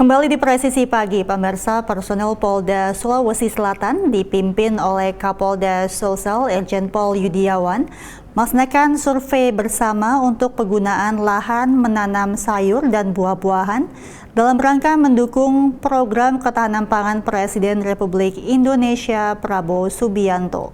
Kembali di Presisi Pagi, pemirsa, personel Polda Sulawesi Selatan dipimpin oleh Kapolda Sulsel Irjen Pol Yudiawan melaksanakan survei bersama untuk penggunaan lahan menanam sayur dan buah-buahan dalam rangka mendukung program ketahanan pangan Presiden Republik Indonesia Prabowo Subianto.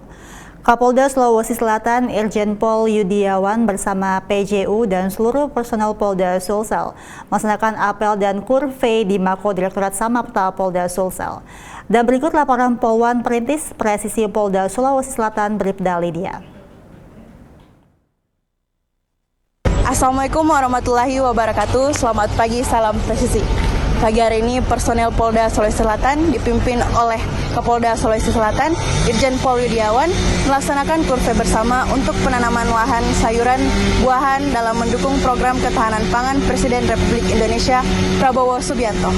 Kapolda Sulawesi Selatan Irjen Pol Yudiawan bersama PJU dan seluruh personel Polda Sulsel melaksanakan apel dan kurvei di Mako Direktorat Samapta Polda Sulsel. Dan berikut laporan Polwan Perintis Presisi Polda Sulawesi Selatan Bribda Lydia. Assalamualaikum warahmatullahi wabarakatuh. Selamat pagi, salam presisi. Pagi hari ini personel Polda Sulawesi Selatan dipimpin oleh Kapolda Sulawesi Selatan Irjen Pol Yudiawan melaksanakan kurvei bersama untuk penanaman lahan sayuran buahan dalam mendukung program ketahanan pangan Presiden Republik Indonesia Prabowo Subianto.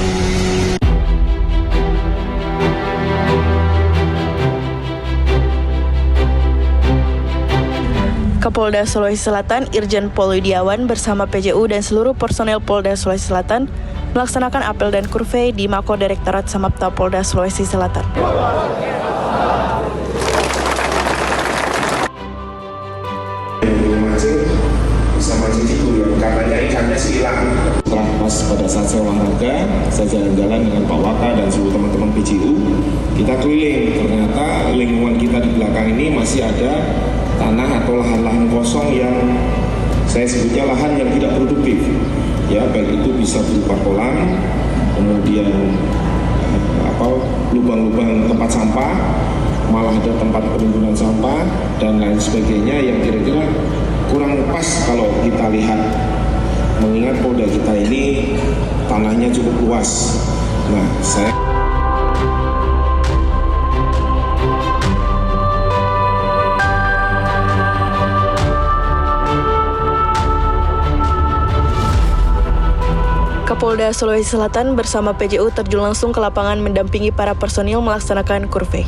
Kapolda Sulawesi Selatan Irjen Pol Yudiawan bersama PJU dan seluruh personel Polda Sulawesi Selatan melaksanakan apel dan kurvei di Mako Direktorat Samapta Polda Sulawesi Selatan. Bisa mancing itu ya, katanya ikannya sih hilang. Setelah pas pada saat saya olahraga, saya jalan-jalan dengan Pak Waka dan seluruh teman-teman PJU, kita keliling. Ternyata lingkungan kita di belakang ini masih ada tanah atau lahan-lahan kosong yang saya sebutnya lahan yang tidak produktif. Ya, baik itu bisa berupa kolam, kemudian lubang-lubang tempat sampah, malah ada tempat penimbunan sampah dan lain sebagainya yang kira-kira kurang pas kalau kita lihat, mengingat Polda kita ini tanahnya cukup luas. Nah, Kapolda Sulawesi Selatan bersama PJU terjun langsung ke lapangan mendampingi para personil melaksanakan kurvei.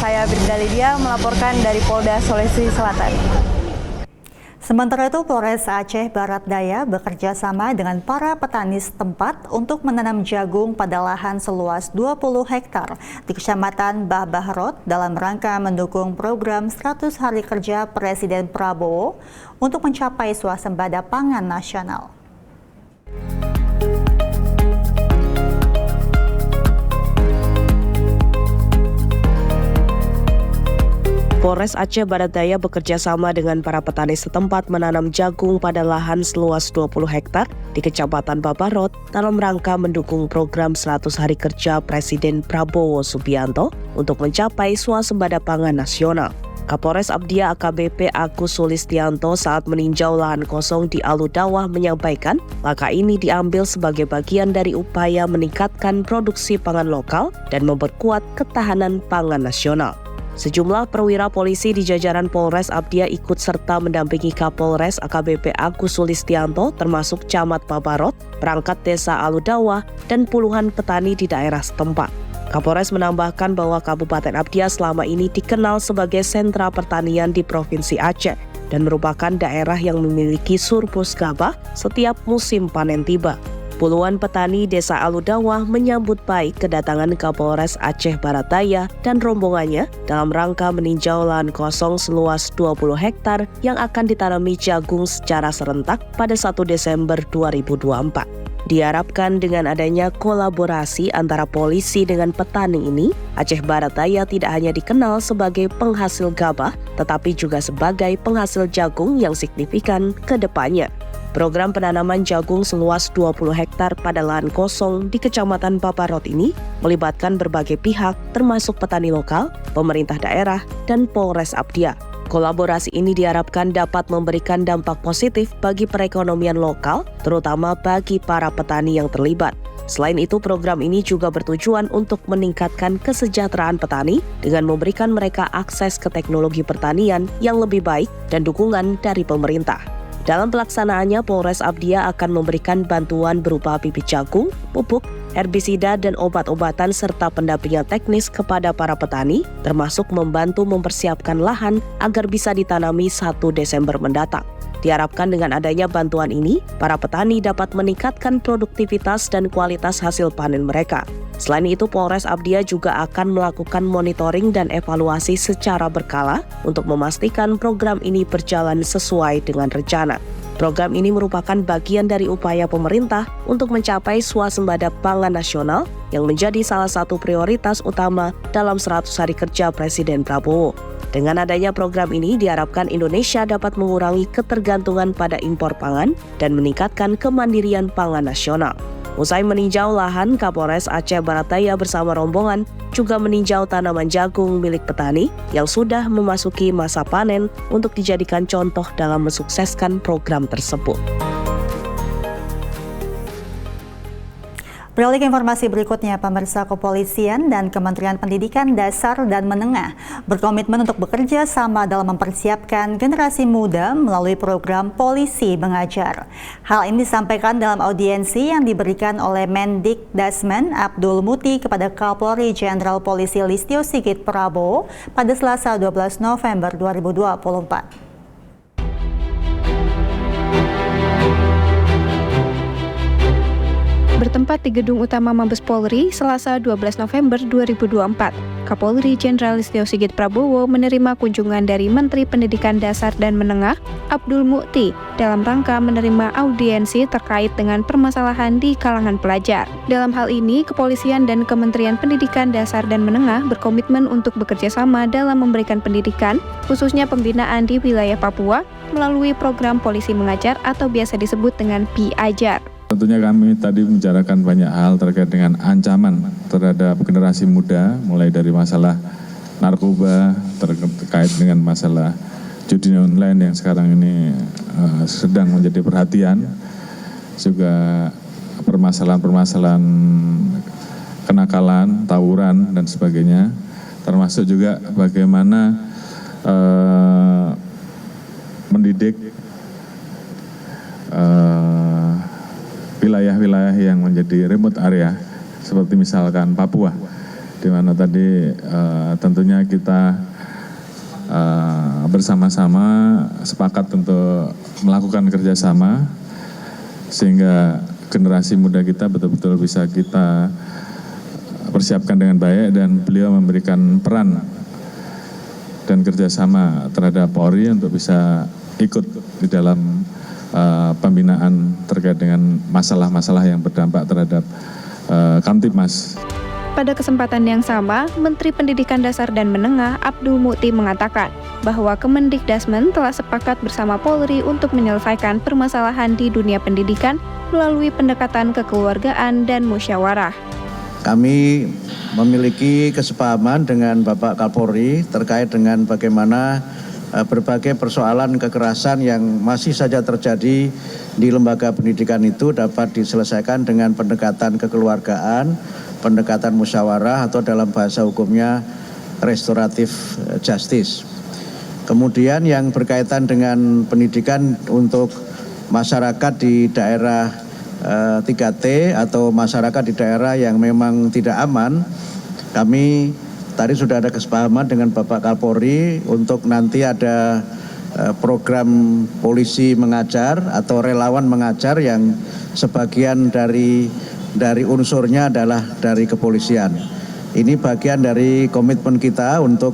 Saya Bribda Lydia melaporkan dari Polda Sulawesi Selatan. Sementara itu, Polres Aceh Barat Daya bekerja sama dengan para petani setempat untuk menanam jagung pada lahan seluas 20 hektar di Kecamatan Bahrot dalam rangka mendukung program 100 Hari Kerja Presiden Prabowo untuk mencapai swasembada pangan nasional. Polres Aceh Barat Daya bekerja sama dengan para petani setempat menanam jagung pada lahan seluas 20 hektar di Kecamatan Bahrot dalam rangka mendukung program 100 Hari Kerja Presiden Prabowo Subianto untuk mencapai swasembada pangan nasional. Kapolres Abdiya AKBP Agus Sulistianto saat meninjau lahan kosong di Aludawah menyampaikan langkah ini diambil sebagai bagian dari upaya meningkatkan produksi pangan lokal dan memperkuat ketahanan pangan nasional. Sejumlah perwira polisi di jajaran Polres Abdiya ikut serta mendampingi Kapolres AKBP Agus Sulistianto termasuk Camat Bahrot, perangkat desa Aludawah, dan puluhan petani di daerah setempat. Kapolres menambahkan bahwa Kabupaten Abdiya selama ini dikenal sebagai sentra pertanian di Provinsi Aceh dan merupakan daerah yang memiliki surplus gabah setiap musim panen tiba. Puluhan petani desa Aludawah menyambut baik kedatangan Kapolres Aceh Barat Daya dan rombongannya dalam rangka meninjau lahan kosong seluas 20 hektar yang akan ditanami jagung secara serentak pada 1 Desember 2024. Diharapkan dengan adanya kolaborasi antara polisi dengan petani ini, Aceh Barat Daya tidak hanya dikenal sebagai penghasil gabah, tetapi juga sebagai penghasil jagung yang signifikan ke depannya. Program penanaman jagung seluas 20 hektar pada lahan kosong di Kecamatan Babarot ini melibatkan berbagai pihak termasuk petani lokal, pemerintah daerah, dan Polres Abdia. Kolaborasi ini diharapkan dapat memberikan dampak positif bagi perekonomian lokal, terutama bagi para petani yang terlibat. Selain itu, program ini juga bertujuan untuk meningkatkan kesejahteraan petani dengan memberikan mereka akses ke teknologi pertanian yang lebih baik dan dukungan dari pemerintah. Dalam pelaksanaannya, Polres Abdia akan memberikan bantuan berupa bibit jagung, pupuk, herbisida, dan obat-obatan serta pendampingan teknis kepada para petani, termasuk membantu mempersiapkan lahan agar bisa ditanami 1 Desember mendatang. Diharapkan dengan adanya bantuan ini, para petani dapat meningkatkan produktivitas dan kualitas hasil panen mereka. Selain itu, Polres Abdia juga akan melakukan monitoring dan evaluasi secara berkala untuk memastikan program ini berjalan sesuai dengan rencana. Program ini merupakan bagian dari upaya pemerintah untuk mencapai swasembada pangan nasional yang menjadi salah satu prioritas utama dalam 100 hari kerja Presiden Prabowo. Dengan adanya program ini, diharapkan Indonesia dapat mengurangi ketergantungan pada impor pangan dan meningkatkan kemandirian pangan nasional. Usai meninjau lahan, Kapolres Aceh Barat Daya bersama rombongan juga meninjau tanaman jagung milik petani yang sudah memasuki masa panen untuk dijadikan contoh dalam mensukseskan program tersebut. Beralih ke informasi berikutnya, pemirsa, Kepolisian dan Kementerian Pendidikan Dasar dan Menengah berkomitmen untuk bekerja sama dalam mempersiapkan generasi muda melalui program Polisi Mengajar. Hal ini disampaikan dalam audiensi yang diberikan oleh Mendikdasmen Abdul Muti kepada Kapolri Jenderal Polisi Listio Sigit Prabowo pada Selasa 12 November 2024. Bertempat di Gedung Utama Mabes Polri, Selasa 12 November 2024, Kapolri Jenderal Listio Sigit Prabowo menerima kunjungan dari Menteri Pendidikan Dasar dan Menengah, Abdul Muti, dalam rangka menerima audiensi terkait dengan permasalahan di kalangan pelajar. Dalam hal ini, Kepolisian dan Kementerian Pendidikan Dasar dan Menengah berkomitmen untuk bekerja sama dalam memberikan pendidikan, khususnya pembinaan di wilayah Papua, melalui program Polisi Mengajar atau biasa disebut dengan PI-Ajar. Tentunya kami tadi membicarakan banyak hal terkait dengan ancaman terhadap generasi muda, mulai dari masalah narkoba, terkait dengan masalah judi online yang sekarang ini sedang menjadi perhatian, juga permasalahan-permasalahan kenakalan, tawuran, dan sebagainya, termasuk juga bagaimana mendidik wilayah-wilayah yang menjadi remote area seperti misalkan Papua, di mana tadi tentunya kita bersama-sama sepakat untuk melakukan kerjasama sehingga generasi muda kita betul-betul bisa kita persiapkan dengan baik, dan beliau memberikan peran dan kerjasama terhadap Polri untuk bisa ikut di dalam pembinaan terkait dengan masalah-masalah yang berdampak terhadap Kamtibmas. Pada kesempatan yang sama, Menteri Pendidikan Dasar dan Menengah Abdul Muti mengatakan bahwa Kemendikdasmen telah sepakat bersama Polri untuk menyelesaikan permasalahan di dunia pendidikan melalui pendekatan kekeluargaan dan musyawarah. Kami memiliki kesepahaman dengan Bapak Kapolri terkait dengan bagaimana berbagai persoalan kekerasan yang masih saja terjadi di lembaga pendidikan itu dapat diselesaikan dengan pendekatan kekeluargaan, pendekatan musyawarah atau dalam bahasa hukumnya restoratif justice. Kemudian yang berkaitan dengan pendidikan untuk masyarakat di daerah 3T atau masyarakat di daerah yang memang tidak aman, kami tadi sudah ada kesepahaman dengan Bapak Kapolri untuk nanti ada program Polisi Mengajar atau relawan mengajar yang sebagian dari unsurnya adalah dari kepolisian. Ini bagian dari komitmen kita untuk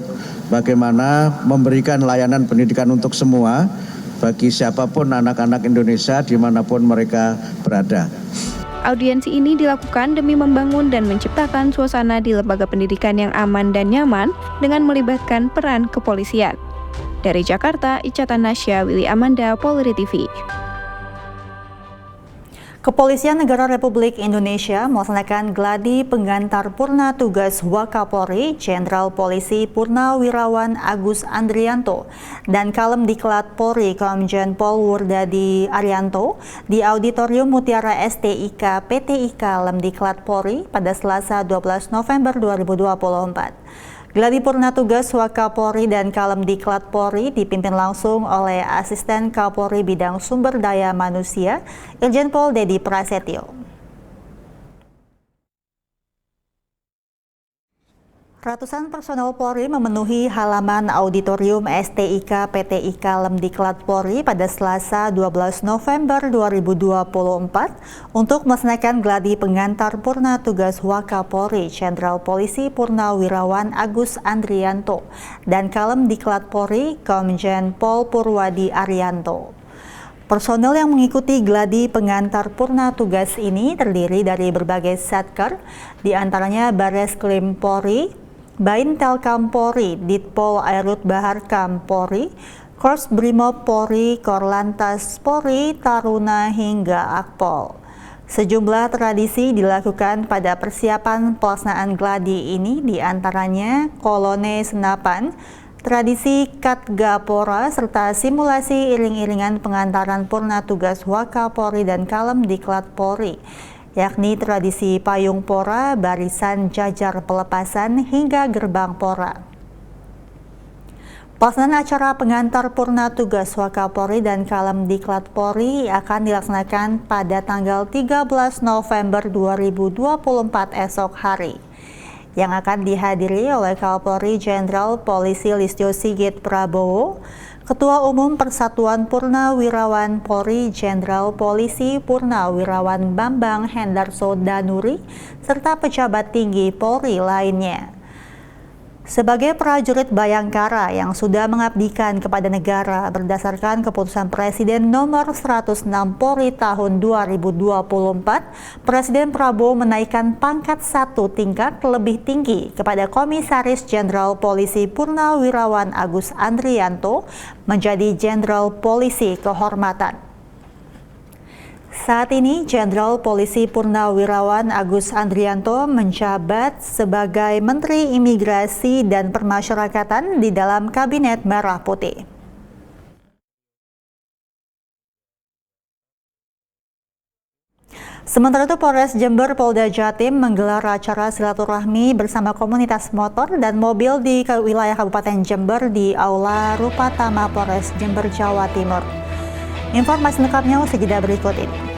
bagaimana memberikan layanan pendidikan untuk semua bagi siapapun anak-anak Indonesia dimanapun mereka berada. Audiensi ini dilakukan demi membangun dan menciptakan suasana di lembaga pendidikan yang aman dan nyaman dengan melibatkan peran kepolisian. Dari Jakarta, Ica Tanasya, Willy Amanda, Polri TV. Kepolisian Negara Republik Indonesia melaksanakan gladi penggantar purna tugas Wakapolri Jenderal Polisi Purnawirawan Agus Andrianto dan Kalem Diklat Polri Komjen Pol Wurdadi Arianto di Auditorium Mutiara STIK PTIK Lemdiklat Polri pada Selasa 12 November 2024. Gladi purna tugas Wakapolri dan Kalem Diklat Polri dipimpin langsung oleh Asisten Kapolri Bidang Sumber Daya Manusia, Irjen Pol Dedi Prasetyo. Ratusan personel Polri memenuhi halaman auditorium STIK PTIK Lemdiklat Polri pada Selasa 12 November 2024 untuk melaksanakan gladi pengantar purna tugas Wakapolri Jenderal Polisi Purnawirawan Agus Andrianto dan Kalem Diklat Polri Komjen Pol Purwadi Arianto. Personel yang mengikuti gladi pengantar purna tugas ini terdiri dari berbagai satker, diantaranya Bareskrim Polri, Baintelkam Polri, Ditpol Airut Bahar Kam Polri, Korps Brimob Polri, Korlantas Polri, Taruna hingga Akpol. Sejumlah tradisi dilakukan pada persiapan pelaksanaan gladi ini, diantaranya kolone senapan, tradisi Katgapora, serta simulasi iring-iringan pengantaran purna tugas Wakapolri dan Kalem Diklat Polri, yakni tradisi payung pora, barisan jajar pelepasan, hingga gerbang pora. Pelaksanaan acara pengantar purna tugas Wakapolri dan Kalem Diklat Polri akan dilaksanakan pada tanggal 13 November 2024 esok hari, yang akan dihadiri oleh Kapolri Jenderal Polisi Listio Sigit Prabowo, Ketua Umum Persatuan Purnawirawan Polri Jenderal Polisi Purnawirawan Bambang Hendarso Danuri, serta pejabat tinggi Polri lainnya. Sebagai prajurit Bayangkara yang sudah mengabdikan kepada negara berdasarkan keputusan Presiden nomor 106 Polri tahun 2024, Presiden Prabowo menaikkan pangkat 1 tingkat lebih tinggi kepada Komisaris Jenderal Polisi Purnawirawan Agus Andrianto menjadi Jenderal Polisi Kehormatan. Saat ini, Jenderal Polisi Purnawirawan Agus Andrianto menjabat sebagai Menteri Imigrasi dan Permasyarakatan di dalam Kabinet Merah Putih. Sementara itu, Polres Jember Polda Jatim menggelar acara silaturahmi bersama komunitas motor dan mobil di wilayah Kabupaten Jember di Aula Rupatama Polres Jember, Jawa Timur. Informasi lengkapnya usai jeda berikut ini.